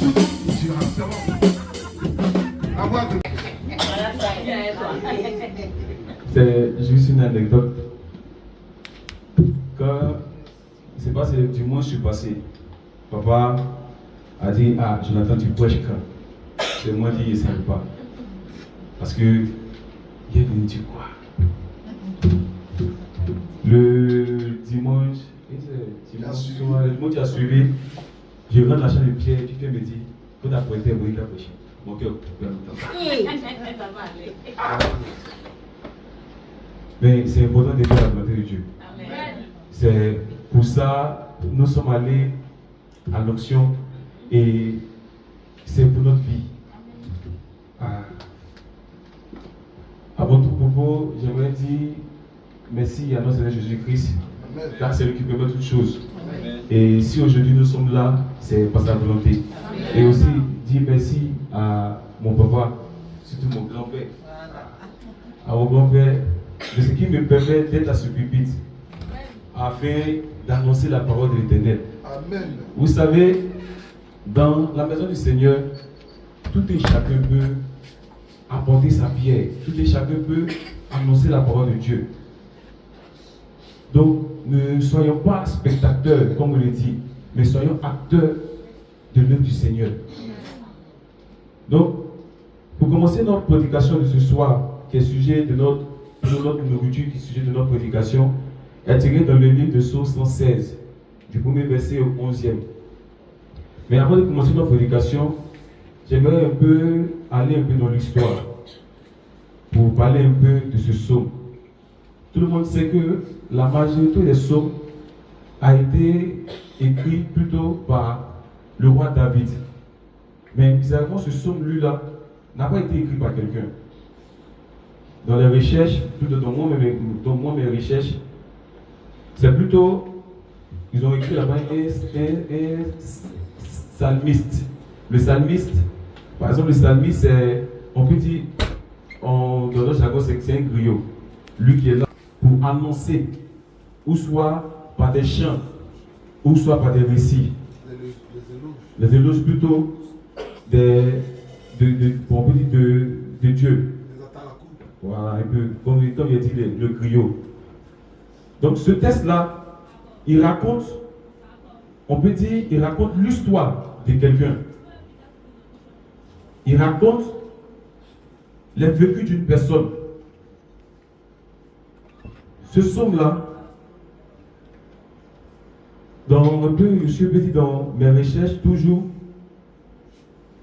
Il dira, c'est bon. Avoir de... C'est juste une anecdote. Quand, c'est pas, c'est dimanche je suis passé, papa a dit, ah Jonathan, tu prêches quand? C'est moi qui ne savais pas. Parce que, il est venu dire quoi? Le dimanche, le dimanche qui a suivi, je rentre dans la chambre de Pierre, Pierre me dit, quand tu as prêté, oui, tu as prêché. Mon cœur coupé en mais c'est important de faire la volonté de Dieu. C'est pour ça nous sommes allés à l'onction et c'est pour notre vie. À votre propos, j'aimerais dire merci à notre Seigneur Jésus-Christ, car c'est lui qui permet toutes choses. Et si aujourd'hui nous sommes là, c'est par sa volonté. Et aussi dire merci à mon papa, surtout mon grand-père, à mon grand-père, de ce qui me permet d'être à ce pupitre, afin d'annoncer la parole de l'Éternel. Vous savez, dans la maison du Seigneur, tout et chacun peut apporter sa pierre, tout et chacun peut annoncer la parole de Dieu. Donc, ne soyons pas spectateurs, comme on le dit, mais soyons acteurs de l'œuvre du Seigneur. Donc, pour commencer notre prédication de ce soir, qui est sujet de notre nourriture, qui est sujet de notre prédication, est tiré dans le livre de Psaume 116, du premier verset au 11e. Mais avant de commencer notre prédication, j'aimerais un peu aller un peu dans l'histoire, pour parler un peu de ce psaume. Tout le monde sait que la majorité des psaumes a été écrit plutôt par le roi David. Mais bizarrement, ce psaume-là n'a pas été écrit par quelqu'un. Dans les recherches, plutôt dans moi mes recherches, c'est plutôt, ils ont écrit là-bas un psalmiste. Le psalmiste, par exemple, le psalmiste, c'est, on peut dire, dans notre jargon, c'est un griot. Lui qui est là pour annoncer, ou soit par des chants, ou soit par des récits. Les éloges plutôt on peut dire de Dieu. Voilà, un peu, comme il a dit le griot. Donc ce texte-là, il raconte, on peut dire, il raconte l'histoire de quelqu'un. Il raconte les vécus d'une personne. Ce psaume-là, je peux dire dans mes recherches, toujours,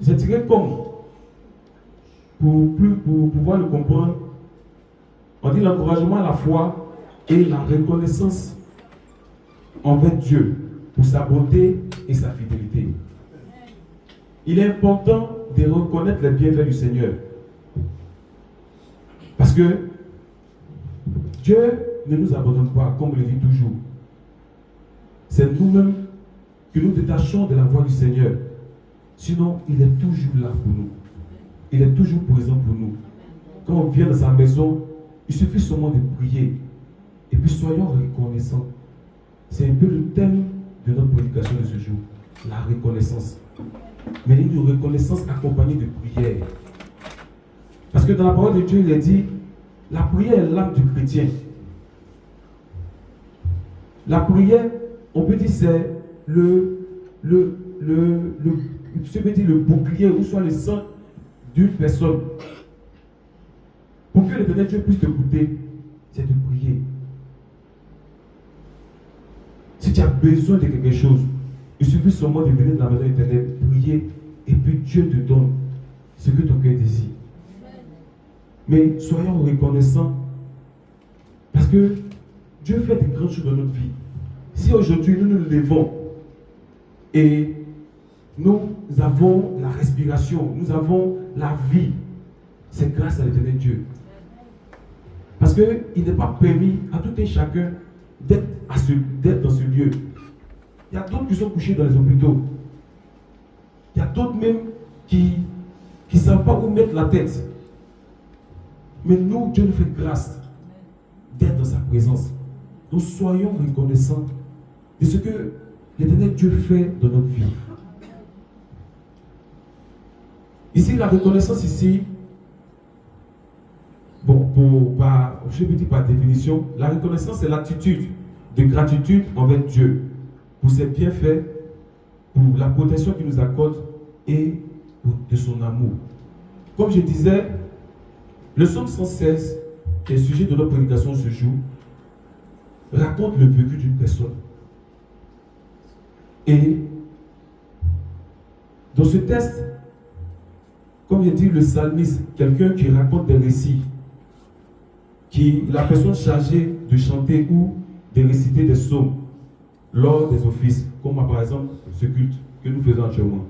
j'ai tiré comme, pour pouvoir le comprendre, on dit l'encouragement à la foi et la reconnaissance envers Dieu pour sa bonté et sa fidélité. Il est important de reconnaître les bienfaits du Seigneur. Parce que Dieu ne nous abandonne pas, comme on le dit toujours. C'est nous-mêmes que nous détachons de la voix du Seigneur. Sinon, il est toujours là pour nous. Il est toujours présent pour nous. Quand on vient dans sa maison, il suffit seulement de prier. Et puis soyons reconnaissants. C'est un peu le thème de notre prédication de ce jour. La reconnaissance. Mais une reconnaissance accompagnée de prière. Parce que dans la parole de Dieu, il est dit, la prière est l'âme du chrétien. La prière, on peut dire, c'est le bouclier ou soit le sang d'une personne. Pour que l'Éternel Dieu puisse t'écouter, c'est de prier. Si tu as besoin de quelque chose, il suffit seulement de venir dans la maison éternelle, prier, et puis Dieu te donne ce que ton cœur désire. Mais soyons reconnaissants, parce que Dieu fait de grandes choses dans notre vie. Si aujourd'hui nous nous levons et nous avons la respiration, nous avons la vie, c'est grâce à l'Éternel Dieu. Parce qu'il n'est pas permis à tout un chacun d'être dans ce lieu. Il y a d'autres qui sont couchés dans les hôpitaux. Il y a d'autres même qui ne savent pas où mettre la tête. Mais nous, Dieu nous fait grâce d'être dans sa présence. Nous soyons reconnaissants de ce que l'Éternel Dieu fait dans notre vie. Ici, la reconnaissance ici, bon, je peux dire par définition, la reconnaissance c'est l'attitude de gratitude envers Dieu pour ses bienfaits, pour la protection qu'il nous accorde et de son amour. Comme je disais, le psaume 116, qui est le sujet de notre prédication ce jour, raconte le vécu d'une personne. Et dans ce texte, comme je dis, le psalmiste, quelqu'un qui raconte des récits, la personne chargée de chanter ou de réciter des psaumes lors des offices, comme par exemple ce culte que nous faisons actuellement.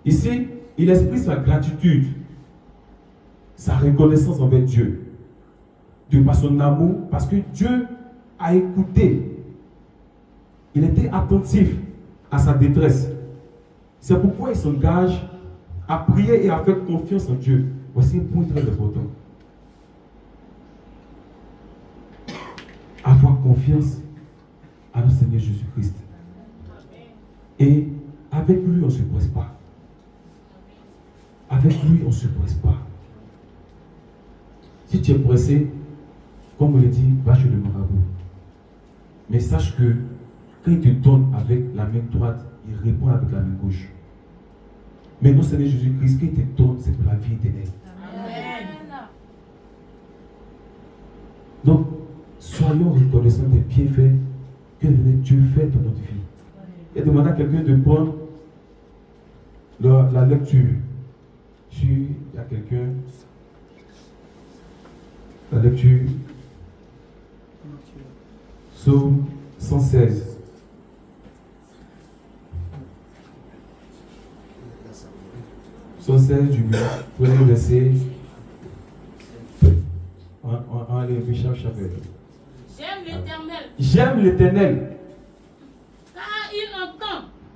Ici, il exprime sa gratitude, sa reconnaissance envers Dieu, par son amour, parce que Dieu a écouté. Il était attentif à sa détresse. C'est pourquoi il s'engage à prier et à faire confiance en Dieu. Voici un point très important. Avoir confiance à notre Seigneur Jésus-Christ. Et avec lui, on ne se presse pas. Avec lui, on ne se presse pas. Si tu es pressé, comme on le dit, va chez le marabout. Mais sache que quand il te donne avec la main droite, il répond avec la main gauche. Mais notre Seigneur Jésus-Christ, quand il te donne, c'est pour la vie éternelle. Amen. Donc, soyons reconnaissants des bienfaits que Dieu fait dans notre vie. Et demander à quelqu'un de prendre la lecture. Si il y a quelqu'un, la lecture, Psaume 116. Psaume 16 du premier verset. On va aller chaque chapitre. J'aime l'Éternel. J'aime l'Éternel.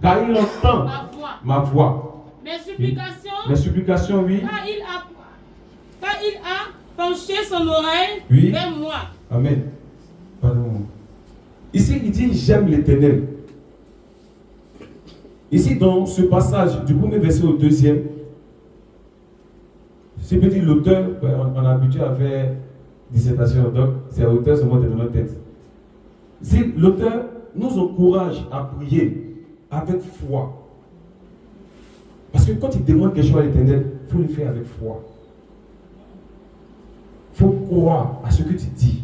Car il entend ma voix. Mes supplications, oui. Car il a penché son oreille vers moi. Amen. Pardon. Ici, il dit j'aime l'Éternel. Ici, dans ce passage, du premier verset au deuxième, c'est peut dire l'auteur, on a habitué à faire dissertation, donc c'est l'auteur seulement dans notre tête. Si l'auteur nous encourage à prier avec foi, parce que quand il demande quelque chose à l'Éternel, il faut le faire avec foi. Il faut croire à ce que tu dis.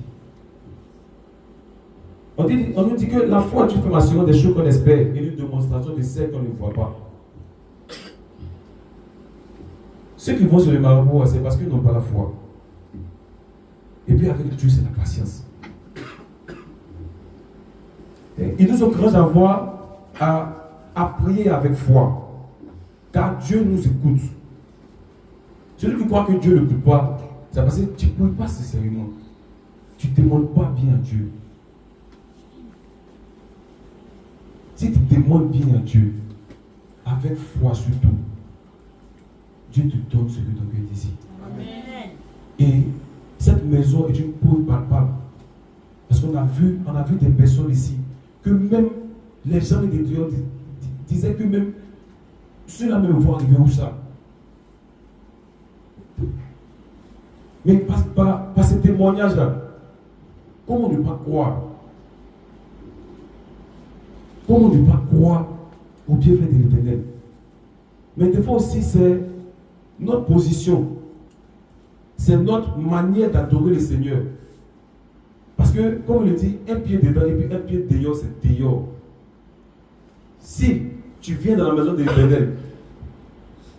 On nous dit que la foi, tu fais assurer des choses qu'on espère et une démonstration de celles qu'on ne voit pas. Ceux qui vont sur le marabout, c'est parce qu'ils n'ont pas la foi. Et puis avec Dieu, c'est la patience. Il nous encourage à prier avec foi. Car Dieu nous écoute. Celui qui croit que Dieu ne l'écoute pas, c'est parce que tu ne pries pas sincèrement. Tu ne demandes pas bien à Dieu. Si tu demandes bien à Dieu, avec foi surtout, Dieu te donne ce que ton cœur désire. Amen. Et cette maison est une preuve palpable. Parce qu'on a vu des personnes ici, que même les gens de Dieu disaient que même ceux-là même vont arriver où ça. Mais par ce témoignage-là, comment ne pas croire? Comment ne pas croire au bienfait de l'Éternel? Mais des fois aussi, c'est notre position. C'est notre manière d'adorer le Seigneur. Parce que, comme on le dit, un pied dedans et puis un pied dehors, c'est dehors. Si tu viens dans la maison de l'Éternel,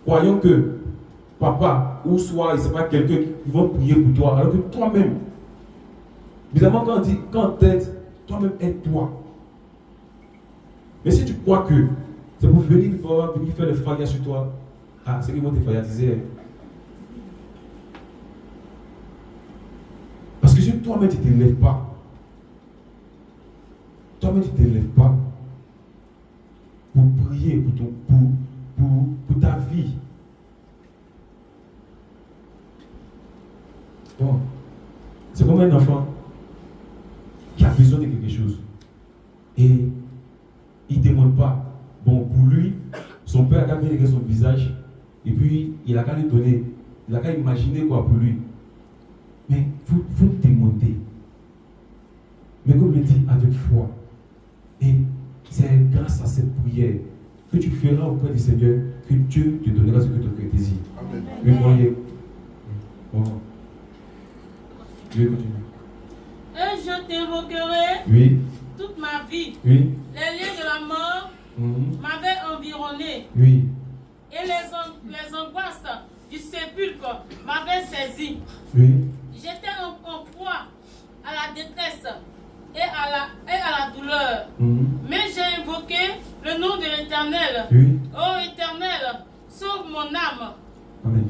croyons que papa ou soit, il ne sait pas quelqu'un qui va prier pour toi, alors que toi-même, évidemment, quand on dit, quand t'aides, toi-même aide-toi. Mais si tu crois que c'est pour venir faire le faillat sur toi, c'est qu'ils vont te faillatiser. Parce que si toi-même tu ne te lèves pas, pour prier pour ta vie, bon, c'est comme un enfant qui a besoin de quelque chose et il ne demande pas. Bon, pour lui, son père a bien réglé son visage, Et puis, il a qu'à lui donner. Il a qu'à imaginer quoi pour lui. Mais il faut demander. Mais comme il dit, avec foi. Et c'est grâce à cette prière que tu feras auprès du Seigneur que Dieu te donnera ce que ton cœur désire. Amen. Oui, voyez. Bon. Je vais continuer. Et je t'évoquerai Oui. toute ma vie. Oui. Les liens de la mort m'avaient environné. Oui. Et les angoisses du sépulcre m'avaient saisi. Oui. J'étais en proie à la détresse et à la douleur. Mais j'ai invoqué le nom de l'Éternel. Oui. Ô Éternel, sauve mon âme. Amen.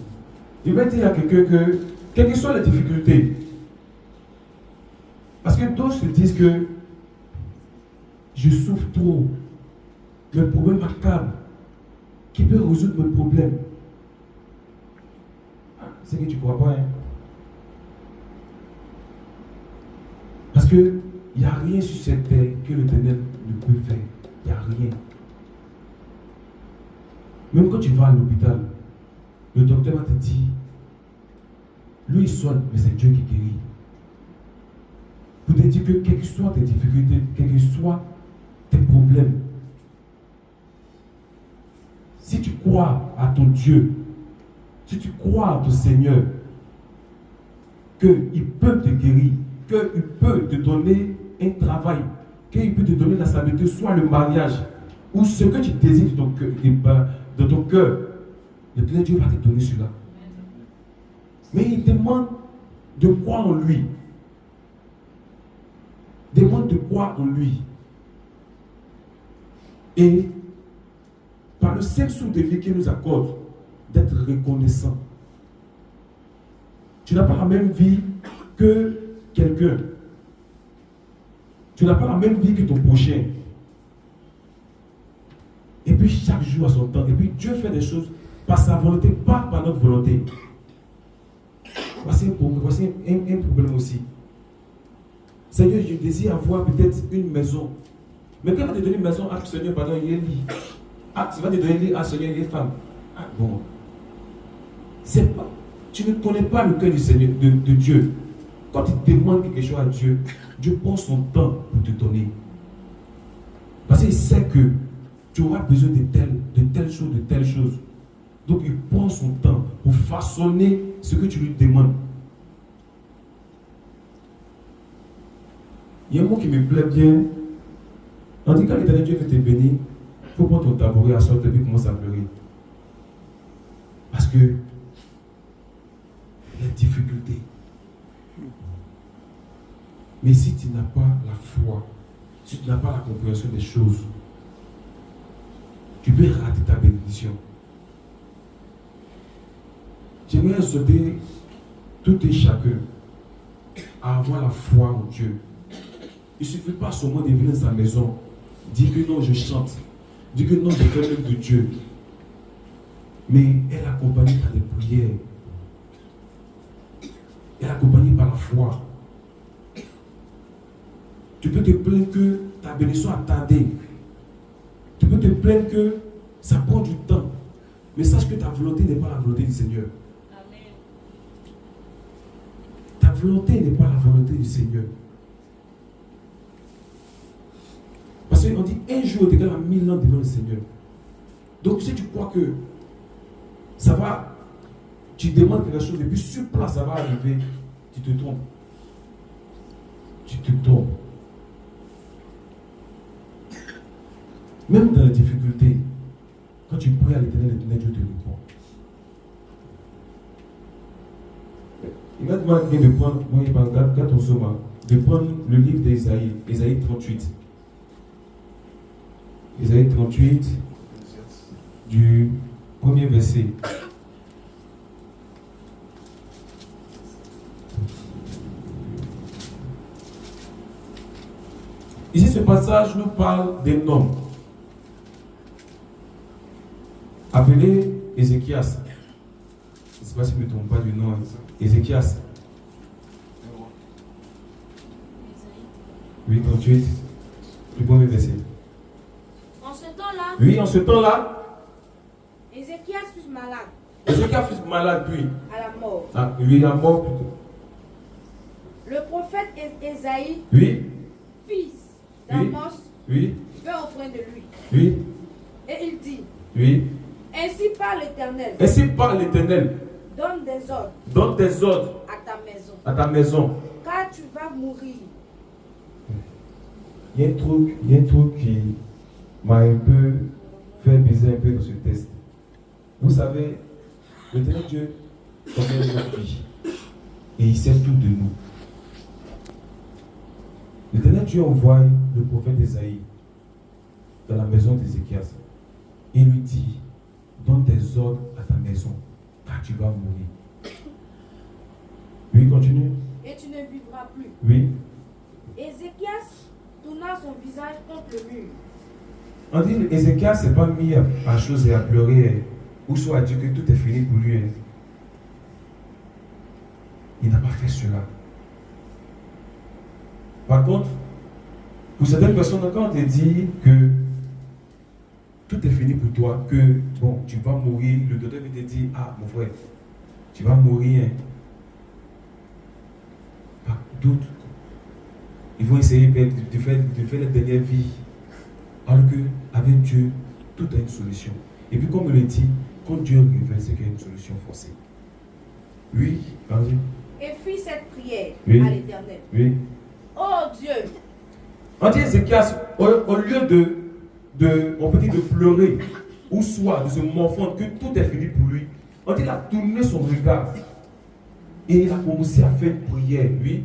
Il va dire à quelqu'un que, quelles que soient les difficultés, parce que d'autres se disent que je souffre trop, le problème m'accable, qui peut résoudre mes problèmes. C'est que tu ne crois pas, hein? Parce qu'il n'y a rien sur cette terre que l'Éternel ne peut faire. Il n'y a rien. Même quand tu vas à l'hôpital, le docteur va te dire, lui il soigne, mais c'est Dieu qui guérit. Pour te dire que quelles que soient tes difficultés, quels que soient tes problèmes, si tu crois à ton Dieu, si tu crois à ton Seigneur, qu'il peut te guérir, qu'il peut te donner un travail, qu'il peut te donner la stabilité, soit le mariage, ou ce que tu désires de ton cœur, le plein Dieu va te donner cela. Mais il demande de croire en lui. Demande de croire en lui. Et par le simple souffle de vie qu'il nous accorde, d'être reconnaissant. Tu n'as pas la même vie que quelqu'un. Tu n'as pas la même vie que ton prochain. Et puis chaque jour à son temps. Et puis Dieu fait des choses par sa volonté, pas par notre volonté. Voici un problème aussi. Seigneur, je désire avoir peut-être une maison. Mais quand il va te donner une maison, ah Seigneur, pardon, il y a un lit. Ah, tu vas te donner un lit, ah Seigneur, il y a une femme. Ah bon. C'est pas, tu ne connais pas le cœur du Seigneur, de Dieu. Quand tu demandes quelque chose à Dieu, Dieu prend son temps pour te donner. Parce qu'il sait que tu auras besoin de telle chose. Donc il prend son temps pour façonner ce que tu lui demandes. Il y a un mot qui me plaît bien. On dit quand l'Éternel Dieu veut te bénir, il faut prendre ton tabouret à sortir et puis commencer à pleurer. Parce que les difficultés. Mais si tu n'as pas la foi, si tu n'as pas la compréhension des choses, tu peux rater ta bénédiction. J'aimerais exhorter tout et chacun à avoir la foi en Dieu. Il ne suffit pas seulement de venir dans sa maison, dire que non, je chante, dire que non, je fais l'œuvre de Dieu. Mais elle est accompagnée par des prières. Elle est accompagnée par la foi. Tu peux te plaindre que ta bénédiction a tardé. Tu peux te plaindre que ça prend du temps. Mais sache que ta volonté n'est pas la volonté du Seigneur. Amen. Ta volonté n'est pas la volonté du Seigneur. Parce qu'on dit un jour est égal à 1000 ans devant le Seigneur. Donc si tu crois que ça va, tu demandes quelque chose et puis sur place ça va arriver, tu te trompes. Tu te trompes. Même dans les difficultés, quand tu pries à l'Éternel, Dieu te répond. Il va te demander de prendre, moi il garde ton soma, de prendre le livre d'Ésaïe, Ésaïe 38. Ésaïe 38, du premier verset. Ici, ce passage nous parle d'un homme appelé Ézéchias. Je ne sais pas si je ne me trompe pas du nom. Ézéchias. Oui, 38, du premier verset. En ce temps-là, Oui, en ce temps-là, Ézéchias Ézéchias fut malade Ézéchias fut malade, puis à la mort. lui il est mort plutôt. Le prophète Ésaïe, Oui, fils oui, d'Amos, oui, vint auprès de lui. oui, Et il dit, oui. ainsi parle l'Éternel, Ainsi parle l'Éternel, donne des ordres donne tes ordres à ta maison, car tu vas mourir. Il y a un truc qui m'a un peu fait baiser un peu dans ce test. Vous savez, l'Éternel Dieu connaît notre vie et il sait tout de nous. L'Éternel Dieu envoie le prophète Ésaïe dans la maison d'Ézéchias et lui dit, donne tes ordres à ta maison car tu vas mourir. Oui, continue. Et tu ne vivras plus. Oui. Ézéchias tourna son visage contre le mur. On dit Ézéchias s'est pas mis à chose et à pleurer ou soit à dire que tout est fini pour lui. Il n'a pas fait cela. Par contre, pour certaines personnes, quand on te dit que tout est fini pour toi, que bon, tu vas mourir, le docteur te dit, ah mon frère, tu vas mourir. Par d'autres, ils vont essayer de faire la dernière vie. Alors qu'avec Dieu, tout a une solution. Et puis comme on le dit, quand Dieu révèle, c'est qu'il y a une solution forcée. Oui, vas-y. Et fit cette prière Oui. à l'Éternel. Oui. Oh Dieu, On dit Ézéchias, au lieu on peut dire de pleurer, ou soit de se morfondre, que tout est fini pour lui, on dit qu'il a tourné son regard et il a commencé à faire une prière, oui.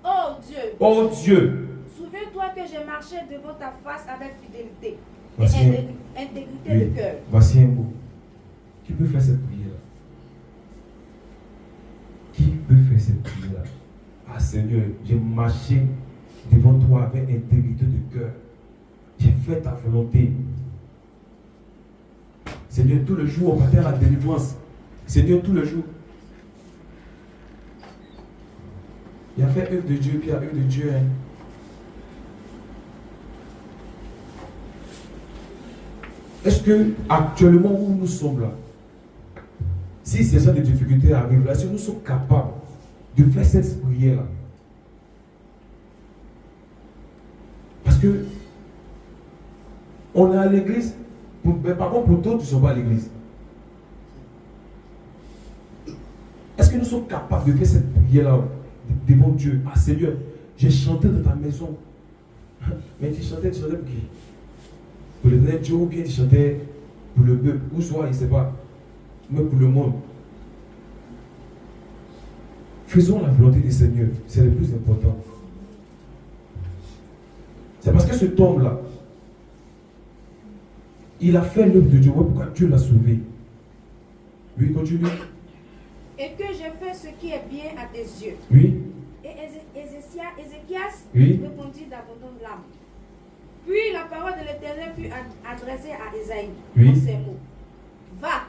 oh Dieu, Oh Dieu, souviens-toi que j'ai marché devant ta face avec fidélité Voici et intégrité oui. de cœur. Voici un mot. Qui peut faire cette prière? Qui peut faire cette prière? Ah Seigneur, j'ai marché devant toi avec intégrité de cœur. J'ai fait ta volonté. Seigneur, tout le jour, on va faire la délivrance. Seigneur, tout le jour. Il a fait œuvre de Dieu, puis il y a œuvre de Dieu. Hein. Est-ce que actuellement où nous sommes là, si ces gens de difficultés arrivent là, est-ce que nous sommes capables de faire cette prière-là? Parce que on est à l'église, mais par contre pour d'autres, ils ne sont pas à l'église. Est-ce que nous sommes capables de faire cette prière-là devant Dieu? Ah Seigneur, j'ai chanté dans ta maison. Mais tu chantais pour qui? Pour le vrai Dieu ou bien tu chantais pour le peuple, ou soit, il ne sait pas, mais pour le monde. Faisons la volonté du Seigneur, c'est le plus important. C'est parce que cet homme-là, il a fait l'œuvre de Dieu. Pourquoi Dieu l'a sauvé? Oui, continue. Et que j'ai fait ce qui est bien à tes yeux. Oui. Et Ézéchias Oui. répondit d'abondantes larmes. Puis la parole de l'Éternel fut adressée à Ésaïe Oui. en ces mots. Va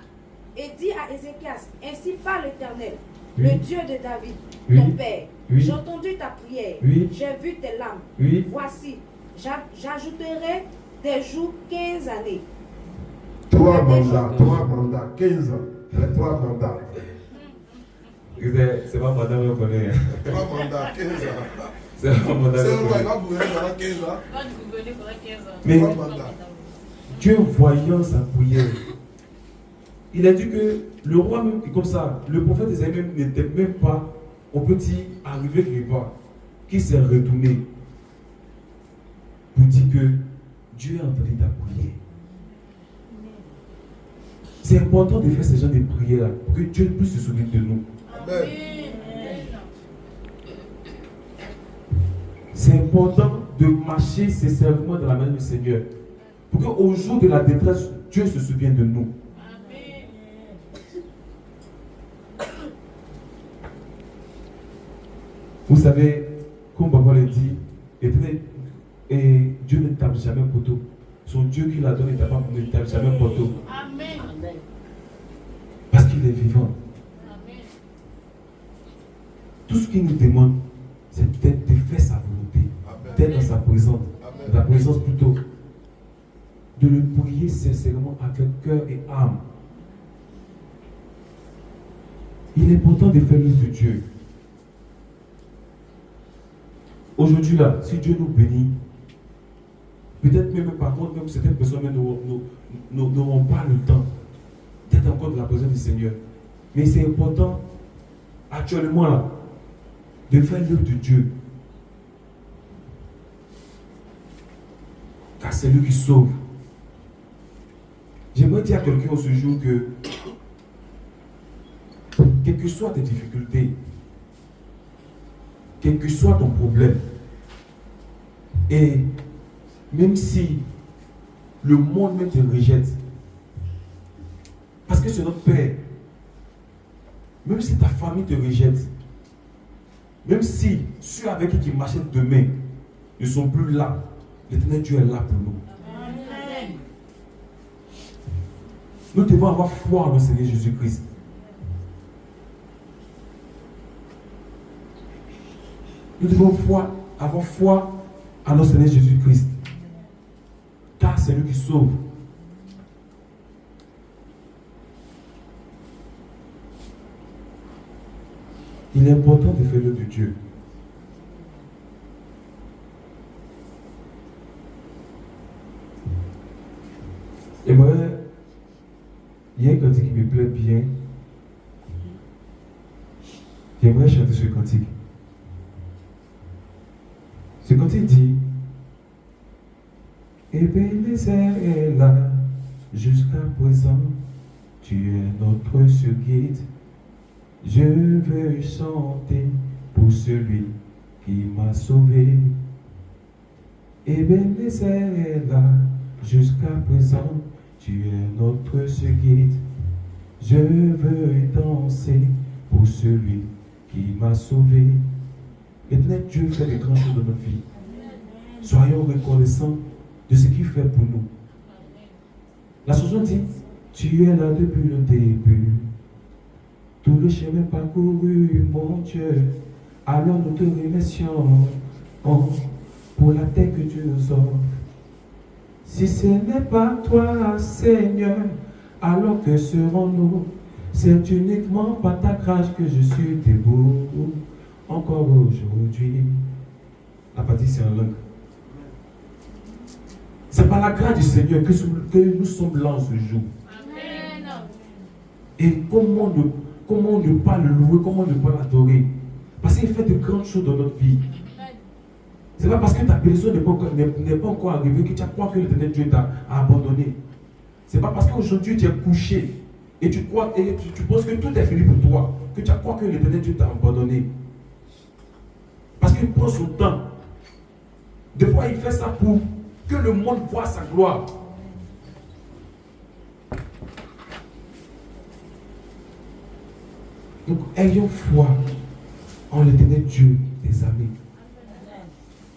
et dis à Ézéchias, ainsi parle l'Éternel, Oui. le Dieu de David, Oui. ton père. Oui. J'ai entendu ta prière, Oui. j'ai vu tes larmes. Oui. Voici, j'ajouterai tes jours 15 années. 3 mandats, 15 ans. Les 3 mandats. C'est pas madame qu'on connaît. 3 mandats, 15 ans. C'est pas madame. C'est vrai, il va gouverner pendant 15 ans. Va gouverner pendant 15 ans. Mais 3 mandats. Dieu voyant sa prière, il a dit que le roi même, comme ça, le prophète Isaïe même n'était même pas, on peut dire, arrivé quelque part, qui s'est retourné pour dire que Dieu a entendu ta prière. C'est important de faire ce genre de prière pour que Dieu puisse se souvenir de nous. Amen. C'est important de marcher sincèrement dans la main du Seigneur. Pour qu'au jour de la détresse, Dieu se souvienne de nous. Vous savez, comme Papa l'a dit, et Dieu ne tape jamais poteau. Son Dieu qui l'a donné ne tape jamais poteau. Amen. Parce qu'il est vivant. Amen. Tout ce qu'il nous demande, c'est peut-être de faire sa volonté, d'être dans sa présence, dans la présence plutôt, de le prier sincèrement avec cœur et âme. Il est important de faire l'œuvre de Dieu. Aujourd'hui, là, si Dieu nous bénit, peut-être même par contre, même certaines personnes n'auront pas le temps d'être encore de la présence du Seigneur. Mais c'est important, actuellement, là, de faire l'œuvre de Dieu. Car c'est lui qui sauve. J'aimerais dire à quelqu'un ce jour que, quelles que soient tes difficultés, quel que soit ton problème, et même si le monde même te rejette, parce que c'est notre Père, même si ta famille te rejette, même si ceux avec qui tu marchais demain ne sont plus là, l'Éternel Dieu est là pour nous. Amen. Nous devons avoir foi en le Seigneur Jésus-Christ. Nous devons avoir foi en notre Seigneur Jésus-Christ. Car c'est lui qui sauve. Il est important de faire l'œuvre de Dieu. Et moi, il y a un cantique qui me plaît bien. J'aimerais chanter ce cantique. Ce cantique dit: Ebenezer est là jusqu'à présent, tu es notre seul guide. Je veux chanter pour celui qui m'a sauvé. Ebenezer est là jusqu'à présent, tu es notre seul guide. Je veux danser pour celui qui m'a sauvé. Maintenant, Dieu fait de grandes choses dans notre vie. Soyons reconnaissants de ce qu'il fait pour nous. La chanson dit: tu es là depuis le début. Tout le chemin parcouru, mon Dieu. Alors nous te remercions pour la terre que tu nous offres. Si ce n'est pas toi, Seigneur, alors que serons-nous? C'est uniquement par ta grâce que je suis debout. Encore aujourd'hui. La partie c'est en langue. C'est par la grâce du Seigneur que nous sommes là en ce jour. Amen. Et comment ne pas le louer, comment ne pas l'adorer? Parce qu'il fait de grandes choses dans notre vie. Ce n'est pas parce que ta bénédiction n'est pas encore arrivée que tu as crois que l'Éternel Dieu t'a abandonné. Ce n'est pas parce qu'aujourd'hui tu es couché et tu crois et tu penses que tout est fini pour toi que tu as crois que l'Éternel Dieu t'a abandonné. Parce qu'il prend son temps. Des fois, il fait ça pour que le monde voit sa gloire. Donc, ayons foi en l'Éternel Dieu des amis.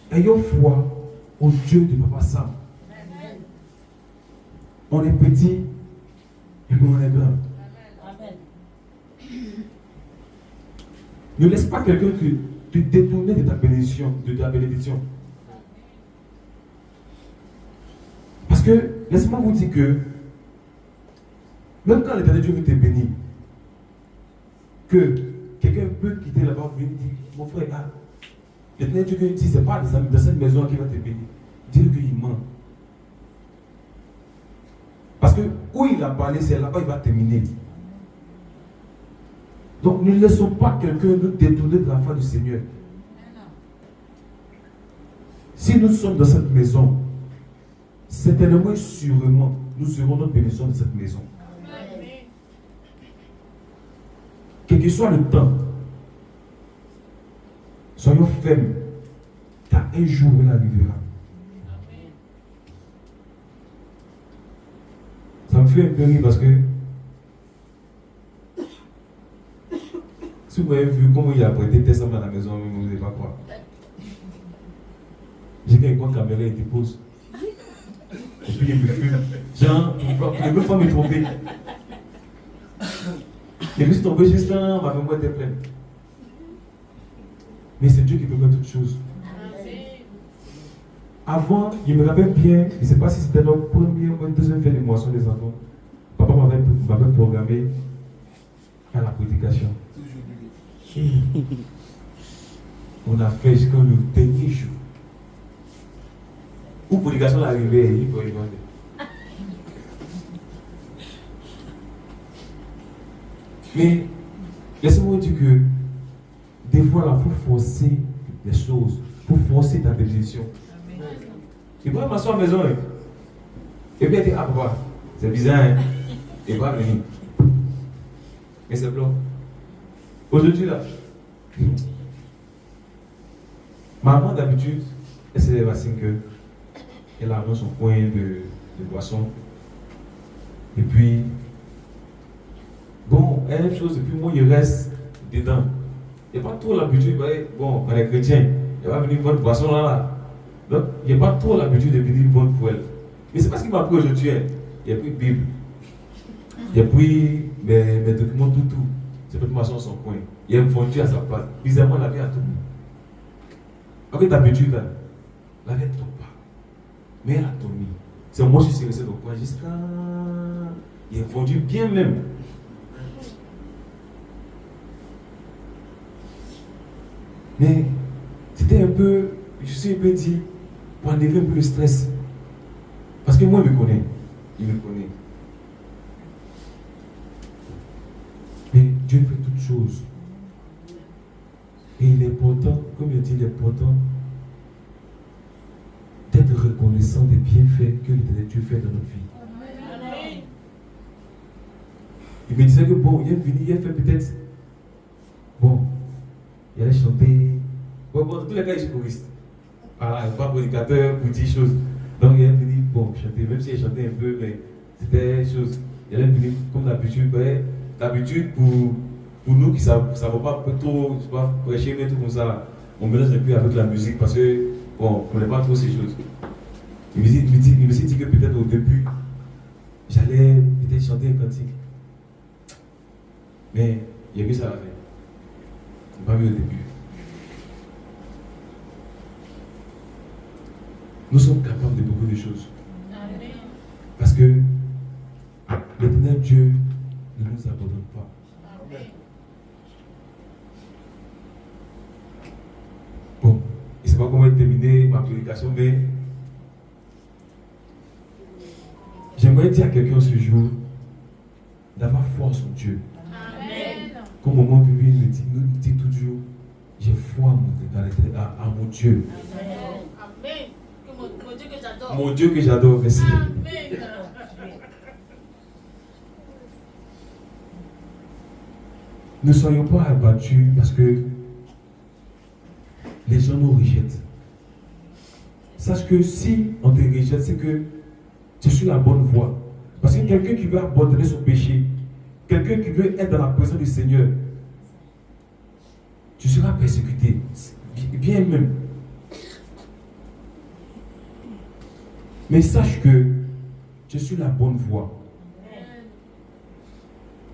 Ayons foi au Dieu de Papa Sam. On est petit et on est grand. Ne laisse pas quelqu'un te détourner de ta bénédiction, Parce que, laissez-moi vous dire que, même quand l'Éternel Dieu veut te bénir, que quelqu'un peut quitter là-bas, venir dire: mon frère, l'Éternel Dieu dit, ce n'est pas dans cette maison qui va te bénir. Dis-le qu'il ment. Parce que où il a parlé, c'est là-bas il va terminer. Donc ne laissons pas quelqu'un nous détourner de la foi du Seigneur. Si nous sommes dans cette maison, certainement et sûrement, nous aurons notre bénédiction de cette maison. Quel que soit le temps, soyons fermes, car un jour il arrivera. Ça me fait un peu rire parce que si vous avez vu comment il a prêté testament à la maison, vous n'allez pas croire. J'ai qu'un compte caméra, il dépose. Et puis il me fume. Genre, il ne veut pas me tromper. Et puis, si tombé juste là, ma mémoire était pleine. Mais c'est Dieu qui peut faire toutes choses. Avant, je me rappelle bien, je ne sais pas si c'était notre première ou deuxième fête de moisson des enfants. Papa m'avait programmé à la prédication. On a fait jusqu'au dernier jour. Où prédication est arrivée, il faut y demander. Mais laissez-moi dire que des fois, il faut forcer les choses, il faut forcer ta décision. Il pourrait m'asseoir à la maison. Et puis il dit, ah papa, c'est bizarre, hein? Il va venir. Mais c'est blanc. Aujourd'hui là, maman d'habitude, elle se lève à 5 heures. Elle a dans son coin de boisson. Et puis, bon, elle même chose, et puis moi il reste dedans. Il n'y a pas trop l'habitude, bon, quand elle est chrétien, elle va venir vendre boisson là. Donc, il n'y a pas trop l'habitude de venir vendre pour elle. Mais c'est parce qu'il m'a pris aujourd'hui. Il y a pris Bible. Il y a pris mes documents, tout. C'est pas de son coin. Il a vendu à sa place. Bizarrement, la vie a tombé. Avec d'habitude, la vie ne tombe pas. Mais elle a tombé. C'est moi qui suis resté au coin jusqu'à. Il a vendu bien même. Mais c'était un peu. Je suis un peu dit, pour enlever un peu le stress. Parce que moi, il me connaît. Il me connaît. Mais Dieu fait toutes choses. Et il est important, comme il dit, il est important d'être reconnaissant des bienfaits que Dieu fait dans notre vie. Amen. Il me disait que bon, il est venu, il a fait peut-être. Bon, il allait chanter. Bon, dans tous les cas, il est choriste. Voilà, pas prédicateur pour 10 choses. Donc il est venu, bon, chanter, même s'il chantait un peu, mais c'était chose. Il est venu comme d'habitude. D'habitude, pour nous qui ne savons pas trop prêcher, mais tout comme ça, on mélange un peu avec la musique parce que, bon, on ne connaît pas trop ces choses. Il me dit que peut-être au début, j'allais peut-être chanter un cantique. Mais il a mis ça à la fin. Il n'a pas mis au début. Nous sommes capables de beaucoup de choses. Amen. Parce que l'éternel Dieu ne nous abandonne pas. Amen. Bon, je ne sais pas comment terminer ma prédication, mais j'aimerais dire à quelqu'un ce jour d'avoir foi en son Dieu. Amen. Comme maman Vivi nous dit toujours, j'ai foi à mon Dieu. Amen. Amen. Mon Dieu que j'adore. Mon Dieu que j'adore, merci. Amen. Ne soyons pas abattus parce que les gens nous rejettent. Sache que si on te rejette, c'est que tu es sur la bonne voie. Parce que quelqu'un qui veut abandonner son péché, quelqu'un qui veut être dans la présence du Seigneur, tu seras persécuté. Bien même. Mais sache que tu es sur la bonne voie.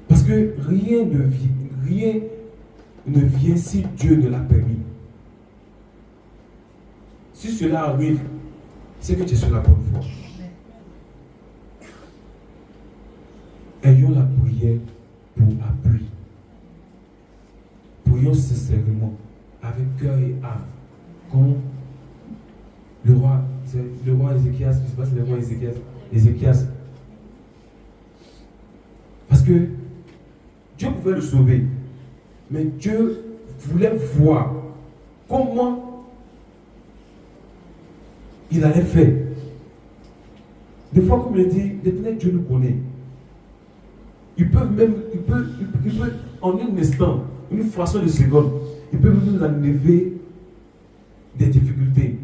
Parce que rien ne vient si Dieu ne l'a permis. Si cela arrive, c'est que tu es sur la bonne voie. Ayons la prière pour appui. Prions sincèrement, avec cœur et âme, comme le roi Ézéchias, je ne sais pas si c'est le roi Ézéchias. Parce que Dieu pouvait le sauver, mais Dieu voulait voir comment il allait faire. Des fois, comme il dit, l'éternel Dieu nous connaît. Il peut en un instant, une fraction de seconde, il peut nous enlever des difficultés.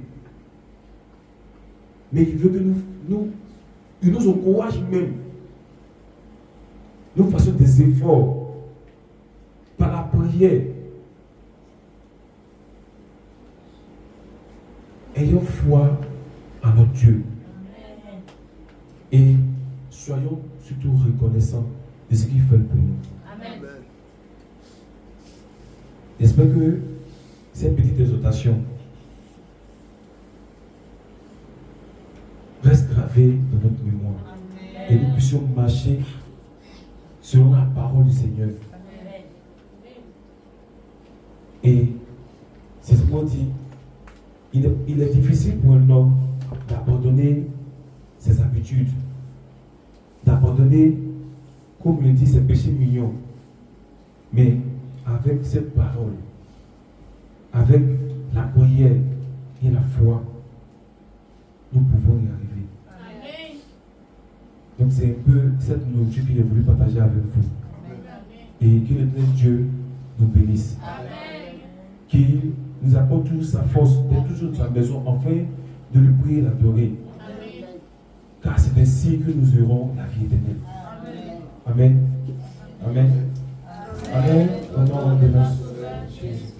Mais il veut que il nous encourage même. Nous faisons des efforts par la prière. Ayons foi en notre Dieu. Et soyons surtout reconnaissants de ce qu'il fait pour nous. Amen. J'espère que cette petite exhortation reste gravée dans notre mémoire. Amen. Et nous puissions marcher selon la parole du Seigneur. Amen. souvent dit, il est difficile pour un homme d'abandonner ses habitudes, d'abandonner, comme le dit, ses péchés mignons. Mais avec cette parole, avec la prière et la foi, nous pouvons y arriver. Amen. Donc c'est un peu cette nourriture que j'ai voulu partager avec vous. Et que l'éternel Dieu nous bénisse. Amen. Qu'il nous apporte toujours sa force d'être toujours dans sa maison, afin de le prier et l'adorer. Amen. Car c'est ainsi que nous aurons la vie éternelle. Amen. Amen. Amen. Au nom de notre Seigneur Jésus.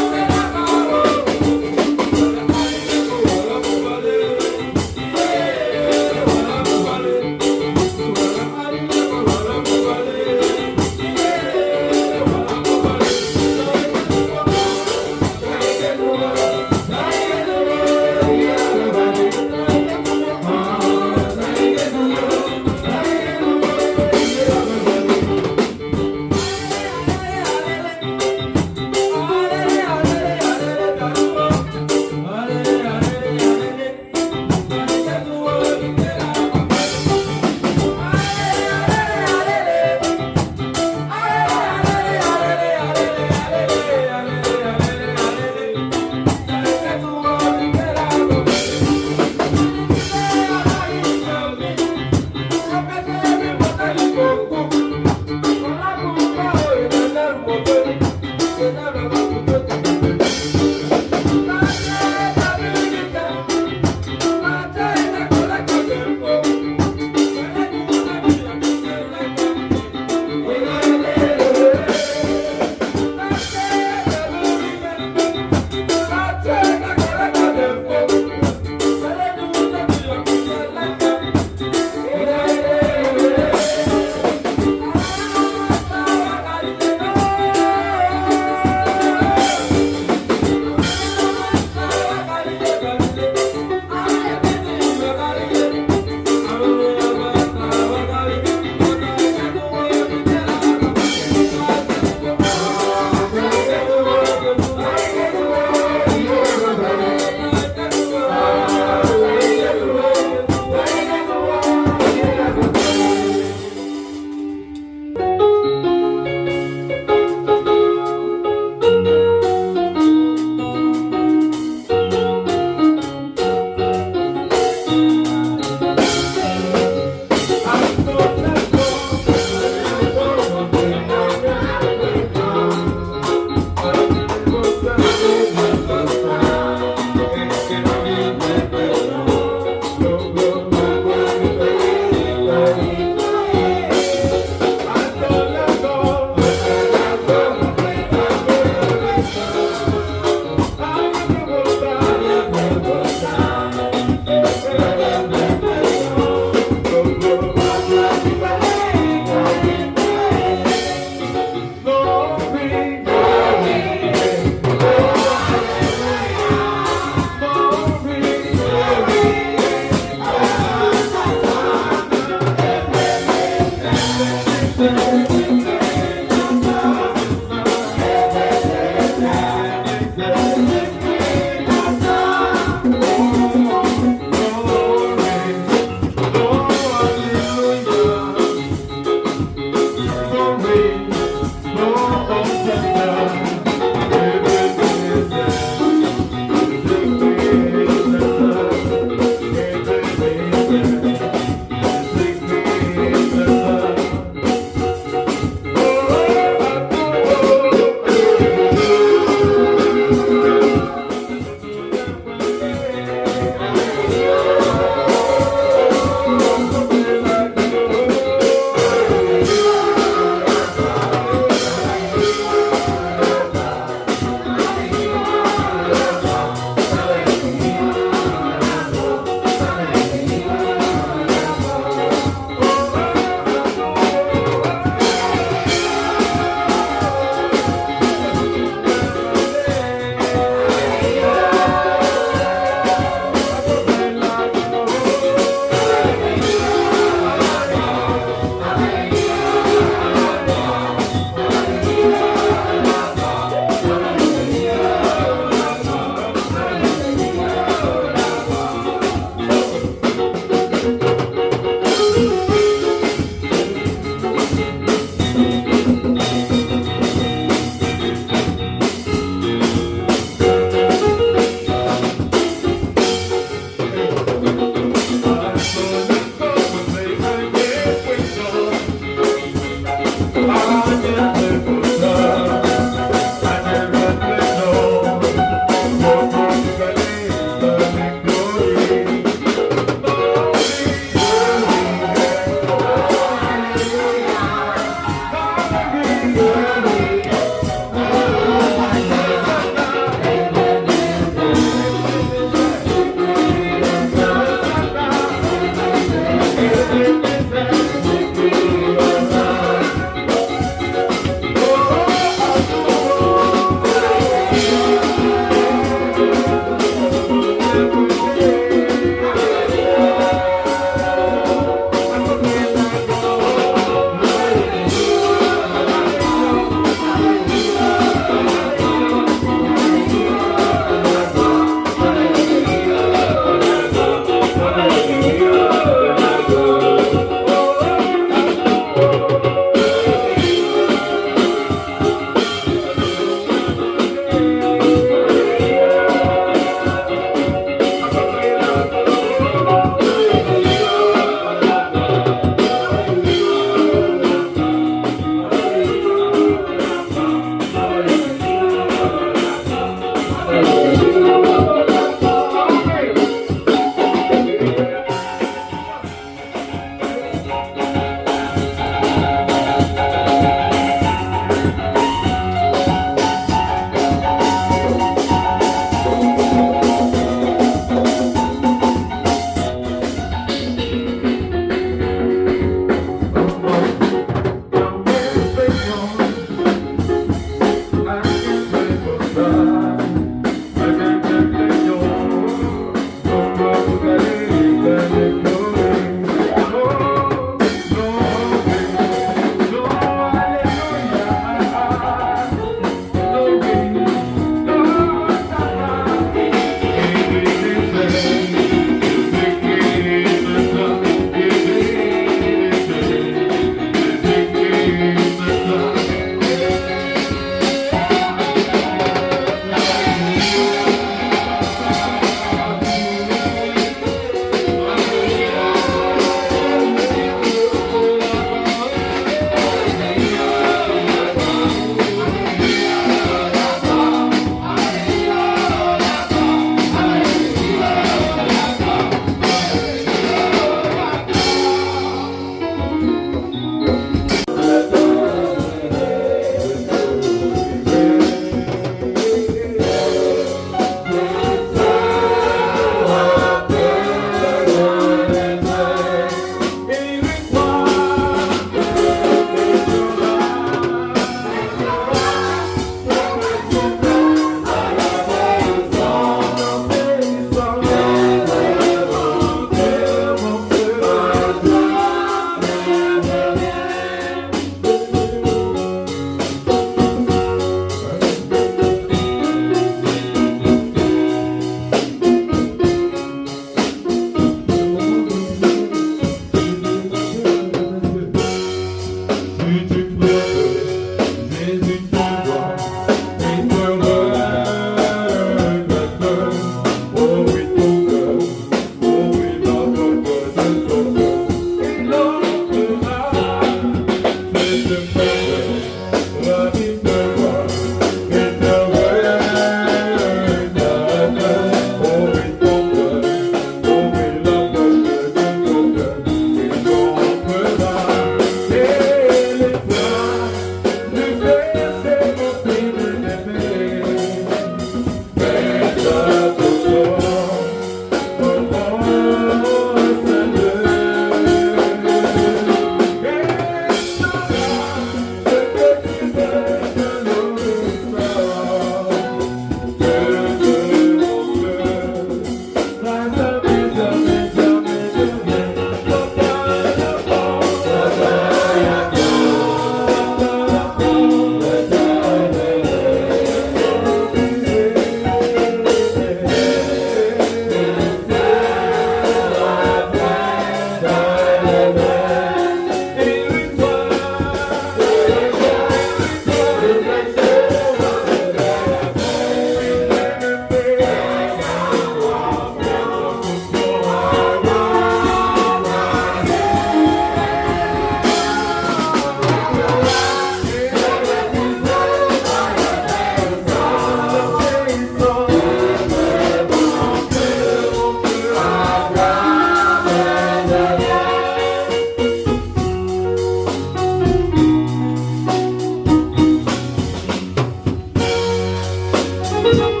Jésus,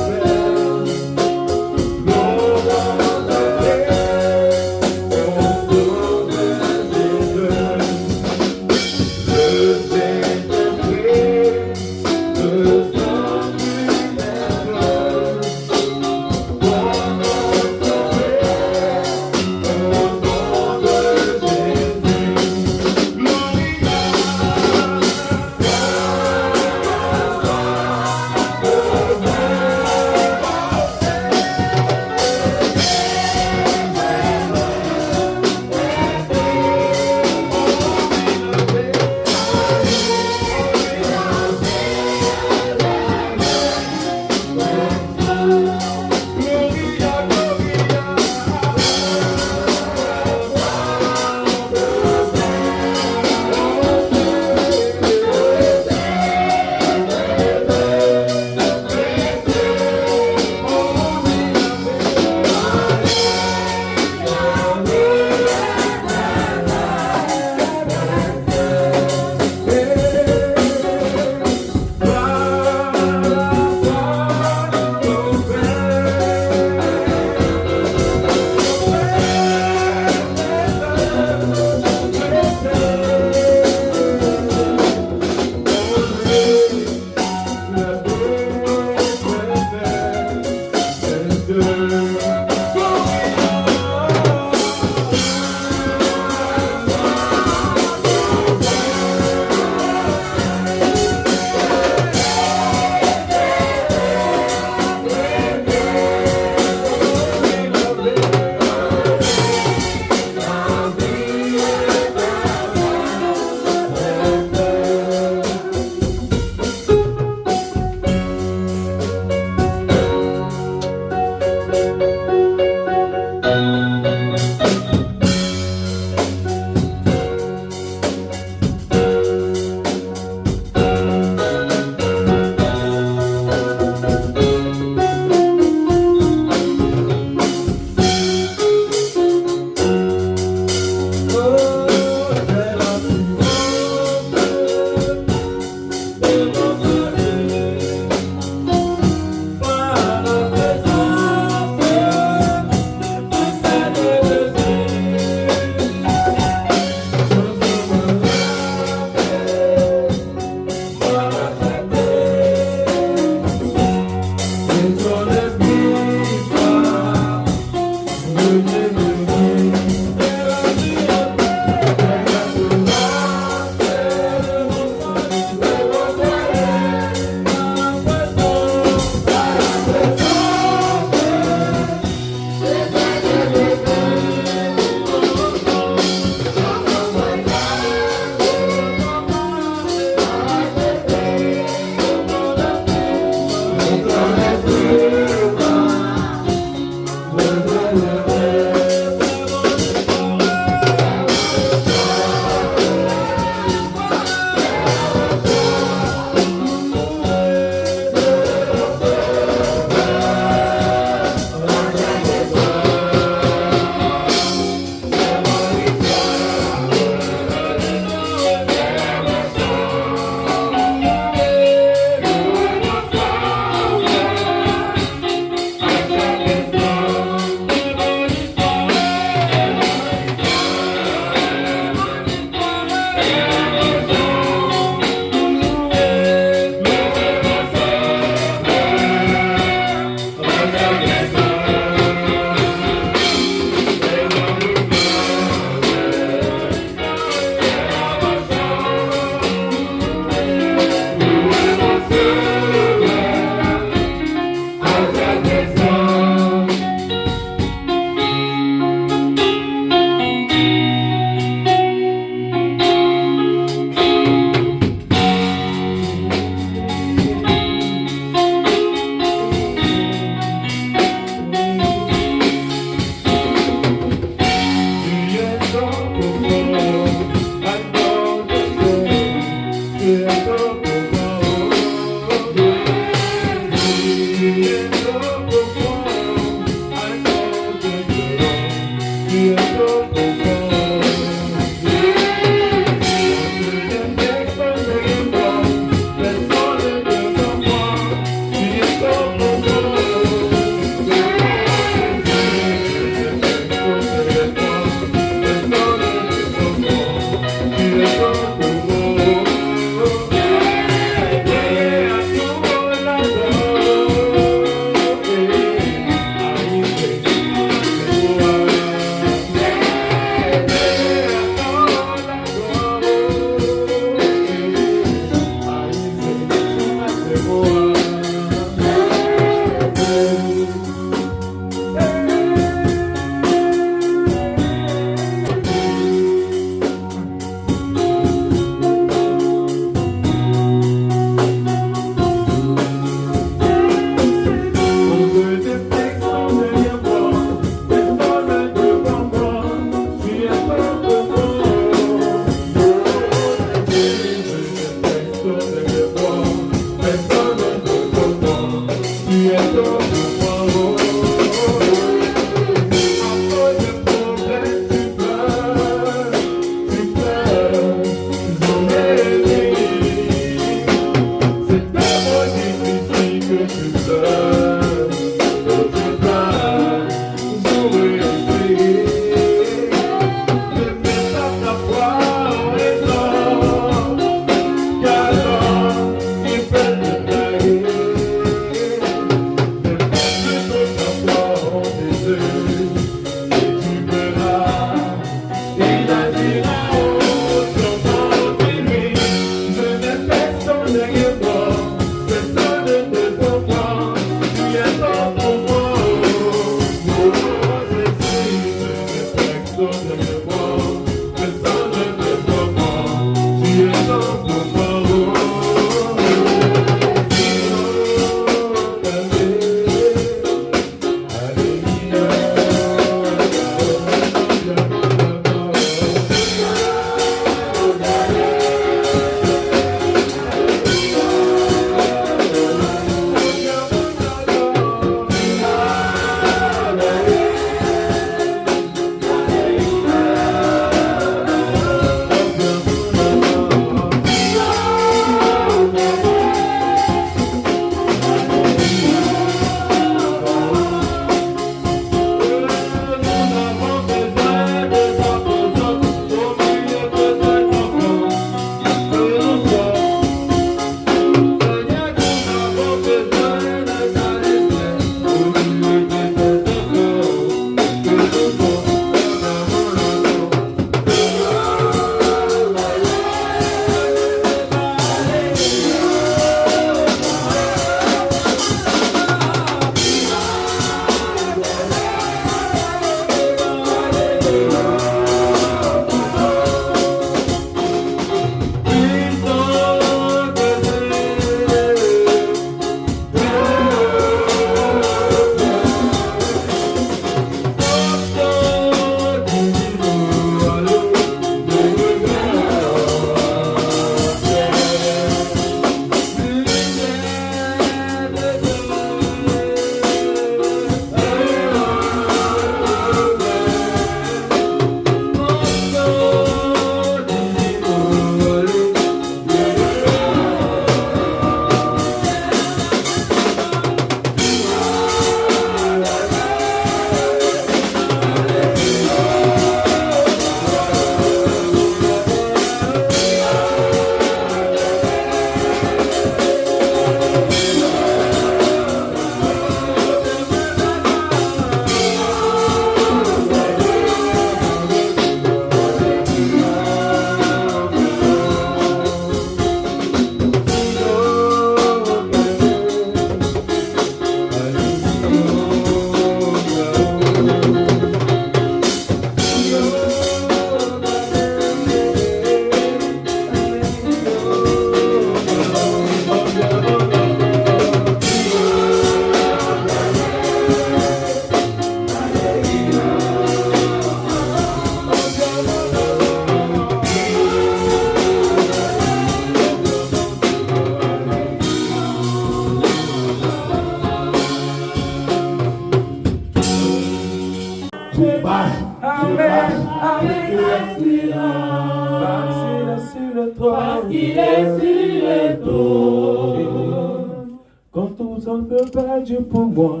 personne peut faire Dieu pour moi.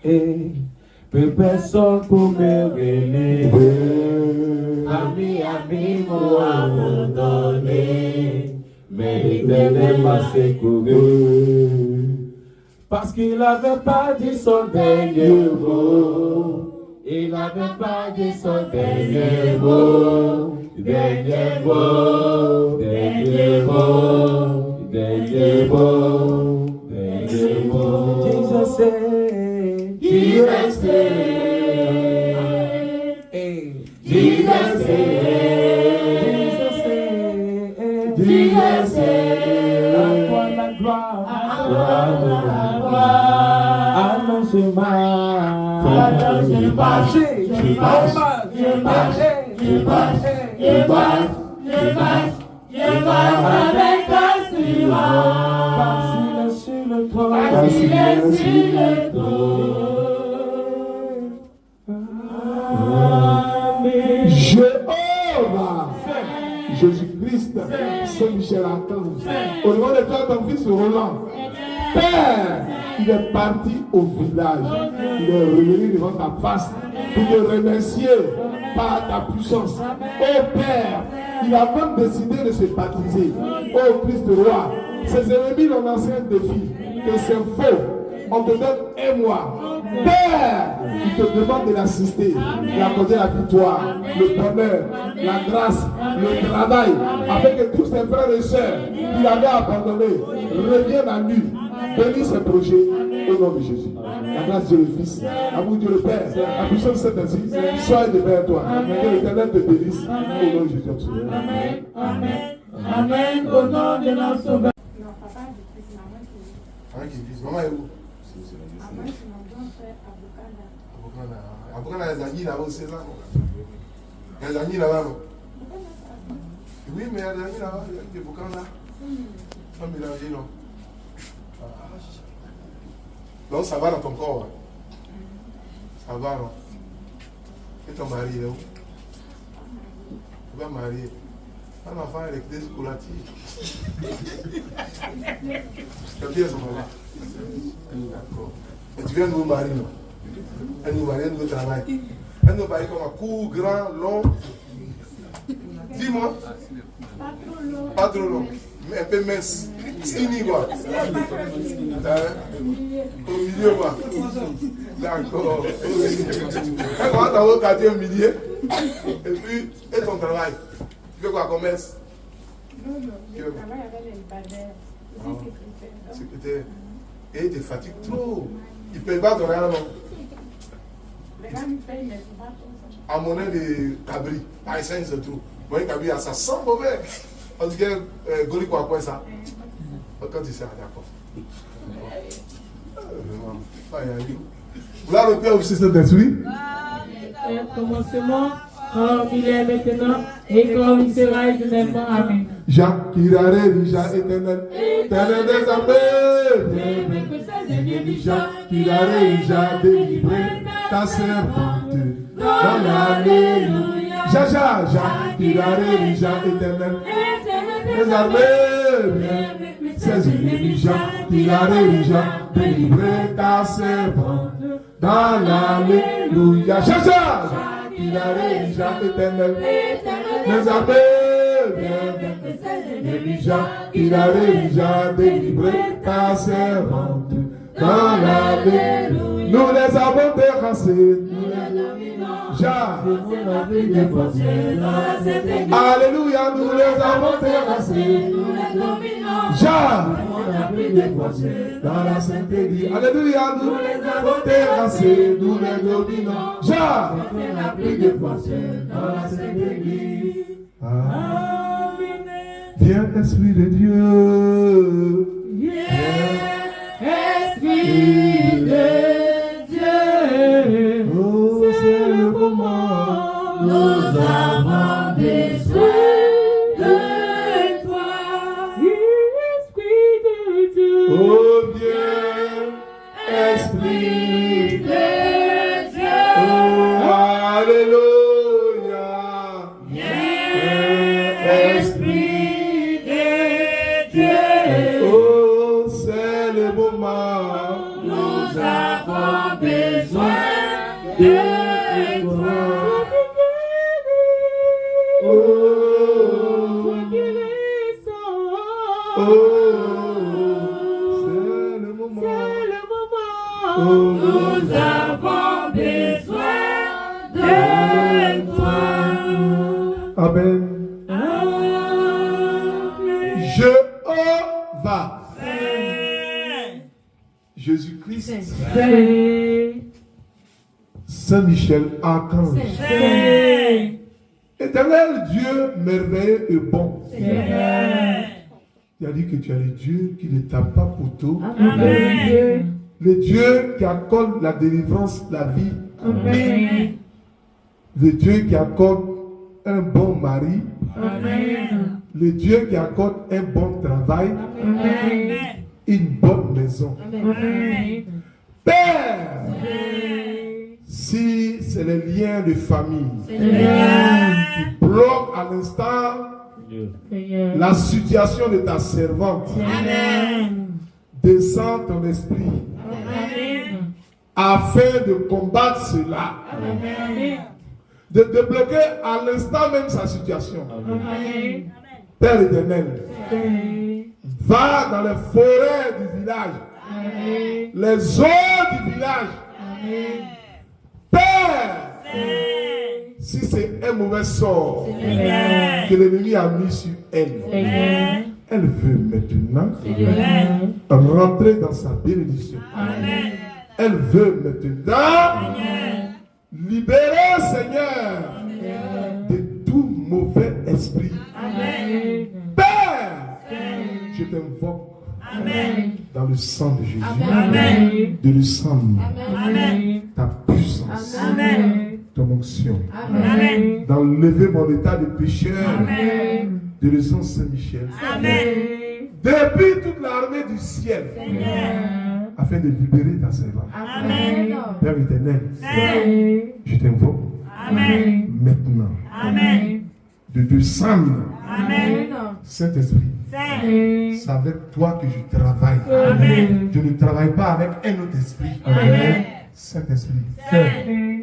Et plus personne pour me relever. Ami, m'ont abandonné, mais l'Éternel m'a secouru. Parce qu'il n'avait pas dit son dernier mot. Il n'avait pas dit son dernier mot. Dernier mot, dernier mot, dernier mot, dernier mot. Jesus said, Jesus said, Jesus said, Jesus said, à toi la gloire, Jéhovah, Jésus-Christ, Saint-Michel-Archange, au nom de toi, ton fils Roland, Père, il est parti au village, il est revenu devant ta face pour te remercier par ta puissance. Oh Père, il a même décidé de se baptiser. Oh Christ roi, ses ennemis l'ont lancé un défi, que c'est faux. On te donne un mois. Père, il te demande de l'assister, d'accorder la victoire, le bonheur, la grâce, le travail, afin que tous ses frères et sœurs qu'il avait abandonnés reviennent à lui. Bénis ses projets au nom de Jésus. La grâce de Dieu le Fils, l'amour de Dieu le Père, la puissance de Saint-Esprit, sois de vers toi. Que l'Éternel te bénisse au nom de Jésus. Amen. Amen. Amen. Au nom de notre Sauveur. Non, papa, je prie maman qui Maman est où? maman qui m'a bon frère Abukanda. Abukanda les amis là-bas aussi là. Les amis là-bas. Oui, mais il y a des amis là-bas. Il y a des Abukanda. Sans mélanger, non. Donc ça va dans ton corps. Ça va, non? Et ton mari est où? Tu vas marier. Un enfant avec des scolatiques. C'est bien son maman. D'accord. Et tu viens de nous marier, non? Elle nous marie, elle nous travaille. Elle nous marie comme un court, grand, long. Dis-moi. Pas trop long. Mais un peu mince. Skinny, quoi. Au milieu, quoi. D'accord. Quand on va dans le quartier au milieu, et puis, et ton travail. Tu fais quoi, commerce? Non, je travaille avec les barbers. Je suis secrétaire. Secrétaire. Et il te fatigue trop. Il ne paye pas ton rien, non? Les gars me payent, mais c'est pas trop ça. À monnaie de cabri, par essence, c'est tout. Moi, cabri, ça sent mauvais. On dit que Goli quoi, quoi, ça? Quand tu sais, d'accord. Vous l'avez repris aussi cet esprit? Au commencement, comme il est maintenant, et comme il sera éternellement. Amen. Jacques, Kirare, Rija, éternel, éternel des armées. Jacques, Kirare, Rija, délivré, ta servante, dans l'alléluia. Jaja, Jacques, Kirare, Rija, éternel, des armées. Ses ennemis, Jacques, Kirare, Rija, délivré, ta servante, dans l'alléluia. Jaja, il a déjà éternel, les armées, il a déjà délivré ta servante dans l'alléluia. Nous les avons terrassés, alléluia, nous les avons terrassés, dans la Sainte Église. Alléluia, nous les avons terrassés, nous les dominons. Dans la Sainte Église. Viens, Esprit de Dieu. Esprit de Dieu, Oh, c'est le moment. nous avons besoin de toi. Esprit de Dieu, Oh, viens, Esprit de Dieu, Oh, alléluia. Esprit de Dieu, Oh, Nous avons besoin de toi. Amen. Jéhovah. Jésus-Christ. Saint-Michel, archange. Éternel Dieu, merveilleux et bon. Il a dit que tu es le Dieu qui ne tape pas poteau. Le Dieu qui accorde la délivrance, la vie. Amen. Le Dieu qui accorde un bon mari. Amen. Le Dieu qui accorde un bon travail. Amen. Une bonne maison. Amen. Père, si c'est les liens de famille qui bloquent à l'instant la situation de ta servante, amen, descends ton esprit, amen, afin de combattre cela, amen, de débloquer à l'instant même sa situation. Amen. Père éternel, va dans les forêts du village, amen, les eaux du village, amen. Père, si c'est un mauvais sort que l'ennemi a mis sur elle, elle veut maintenant rentrer dans sa bénédiction. Amen. Elle veut maintenant libérer, Seigneur, de tout mauvais esprit. Amen. Père, je t'invoque dans le sang de Jésus, amen, de le sang, amen, ta puissance, amen, ton onction, amen, d'enlever mon état de pécheur, amen, de le sang Saint-Michel, amen, depuis toute l'armée du ciel, Seigneur, afin de libérer ta servante. Amen. Père éternel, amen, je t'invoque, amen, maintenant, amen, de descendre, amen, Saint-Esprit. C'est avec toi que je travaille. Amen. Je ne travaille pas avec un autre esprit. Amen. Saint-Esprit.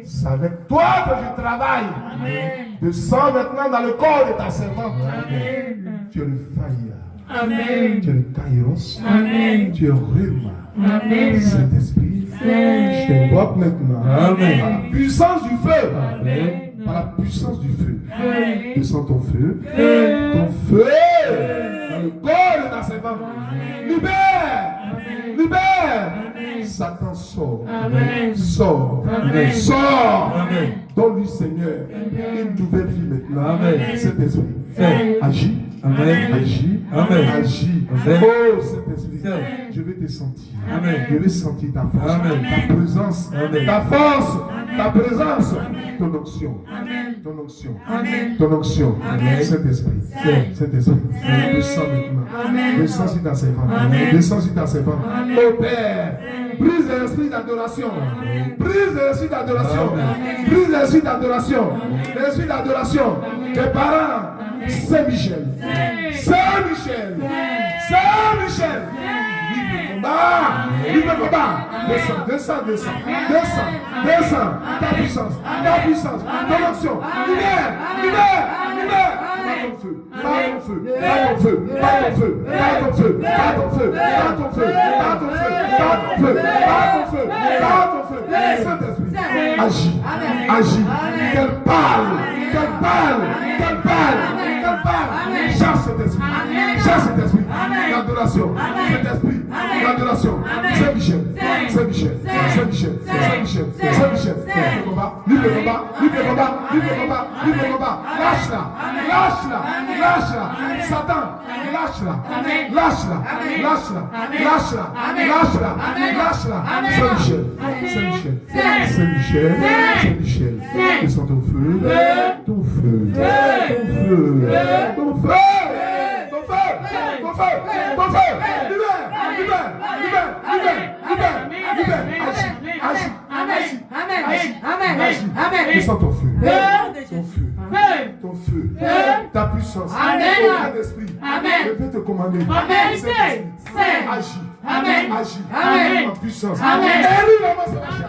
C'est avec toi que je travaille. Amen. Descends maintenant dans le corps de ta servante. Amen. Tu es le Faya. Amen. Tu es le Kairos. Amen. Tu es Réma. Amen. Saint-Esprit. Je t'invoque maintenant. Amen. Par la puissance du feu. Amen. Par la puissance du feu. Amen. Descends ton feu. Ton feu. Le corps de ta servante. Libère. Amen. Libère. Amen. Satan sort. Amen. Sort. Amen. Sort. Amen. Donne-lui, Seigneur, une nouvelle vie maintenant. Amen. Cet esprit. Agis. Amen. Agis. Amen. Agis. Oh, Saint-Esprit, je vais te sentir. Amen. Je vais sentir ta force. Amen. Ta présence. Amen. Ta force. Ta présence. Ton onction. Amen. Ton onction. Amen. Ton onction. Amen. Saint-Esprit. Saint-Esprit. Descends maintenant. Amen. Descends sur ta servante. Amen. Descends sur ta servante. Oh Père, brise l'esprit d'adoration. Brise l'esprit d'adoration. Brise l'esprit d'adoration. L'esprit d'adoration. Tes parents. Saint-Michel. Saint-Michel. Saint-Michel. Libre combat. Libre combat. Descends, descends, descends. Descends, descends. Ta puissance. Ta puissance. Ton action. Libère. Libère. Libère. Pas ton feu. Pas ton feu. Pas ton feu. Pas ton feu. Pas ton feu. Pas ton feu. Pas ton feu. Pas ton feu. Pas ton feu. Pas ton feu. Pas ton feu. Saint-Esprit. Agis. Agis. Qu'elle parle. Qu'elle parle. Qu'elle parle. Qu'elle parle. Chasse cet esprit. Chasse cet esprit. L'adoration. Cet esprit. L'adoration. Saint-Michel. Saint-Michel. Saint-Michel. Saint-Michel. Saint-Michel. Libre combat. Libre combat. Libre combat. Libre combat. Libre combat. Lâche-la. Lâche-la. Lâche-la. Satan. Lâche-la. Lâche-la. Lâche-la. Lâche-la. Lâche-la. Lâche-la. Saint-Michel. Saint-Michel. Saint-Michel. Saint-Michel. Descends ton feu. Ton feu. Ton feu. Ton feu. Ton feu. Ton feu. Ton feu. Libère. Libère. Libère. Libère. Libère. Libère. Agis. Agis. Agis. Agis. Agis. Agis. Descends ton feu. Ton feu. Ton feu. Ta puissance. Amen. Ton esprit. Je peux te commander. Amen. Agis. Amen. Agis. Amen. En puissance. Amen. Élie la main Sébastien.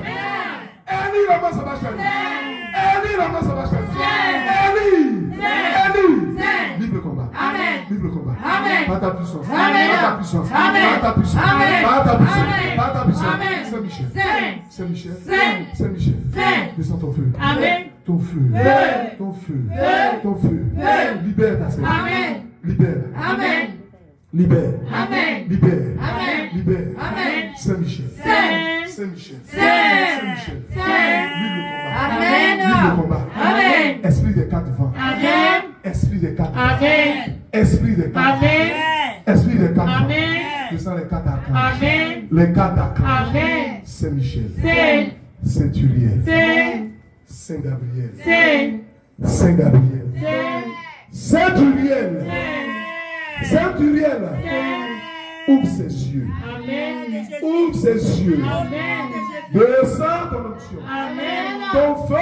Élie la main Sébastien. Élie la main Sébastien. Élie. Élie. Libre combat. Amen. Libre combat. Amen. Par ta puissance. Amen. Par ta puissance. Amen. Par ta puissance. Amen. Par ta puissance. Par ta puissance. Saint-Michel. Saint-Michel. Saint. Saint-Michel. Saint. Descends ton feu. Amen. Ton feu. Feu. Ton feu. Feu. Ton feu. Feu. Libère ta Seigneur. Amen. Libère. Amen. Libère. Amen. Libère. Amen. Libère. Amen. Saint-Michel. Saint. Saint-Michel. Saint. Saint-Michel. Saint. Vive le combat. Amen. Vive le combat. Amen. Esprit des quatre vents. Amen. Esprit des quatre vents. Amen. Esprit des quatre vents. Amen. Esprit des quatre vents. Amen. Descends les quatre archanges. Amen. Les quatre archanges. Amen. Saint-Michel. Saint. Saint-Uriel. Saint. Saint-Gabriel. Saint. Saint-Gabriel. Saint. Saint-Uriel. Saint-Uriel. Ouvre ses yeux. Amen. Ouvre ses yeux. Amen. Descends ton onction. Amen. Ton feu.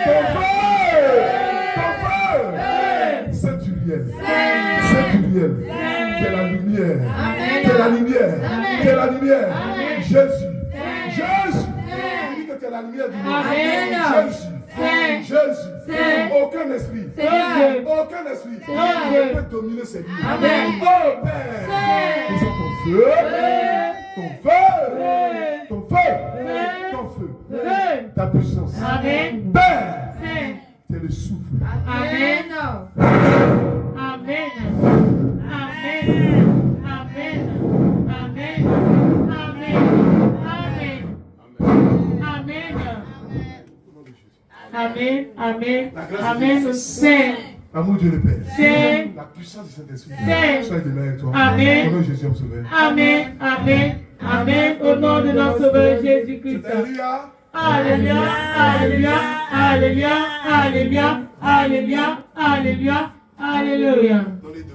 Ton feu. Ton feu. Saint-Uriel. Saint-Uriel. Tu es la lumière. Tu es la lumière. Tu es la lumière. Jésus. Jésus. Il dit que tu es la lumière du monde. Amen. Jésus. Saint. Jésus. Saint. Aucun esprit. Saint. Aucun esprit Saint. ne peut dominer ces vies. Amen. Oh Père. Saint. Descends ton feu. Ton feu. Ton feu. Ton feu. Ta puissance. Amen. Père. Saint. C'est le souffle. Amen. Amen. Amen. Amen. Amen. Amen. Amen. Amen. Amen. Amen. Saint. Amour Dieu le Père. Saint. La puissance du Saint-Esprit. Saint. Sois demain avec toi. Amen. Au nom de Jésus, on sauveur. Amen. Amen. Amen. Au nom de notre Sauveur Jésus-Christ. Alléluia. Alléluia. Alléluia. Alléluia. Alléluia. Alléluia. Alléluia. Alléluia.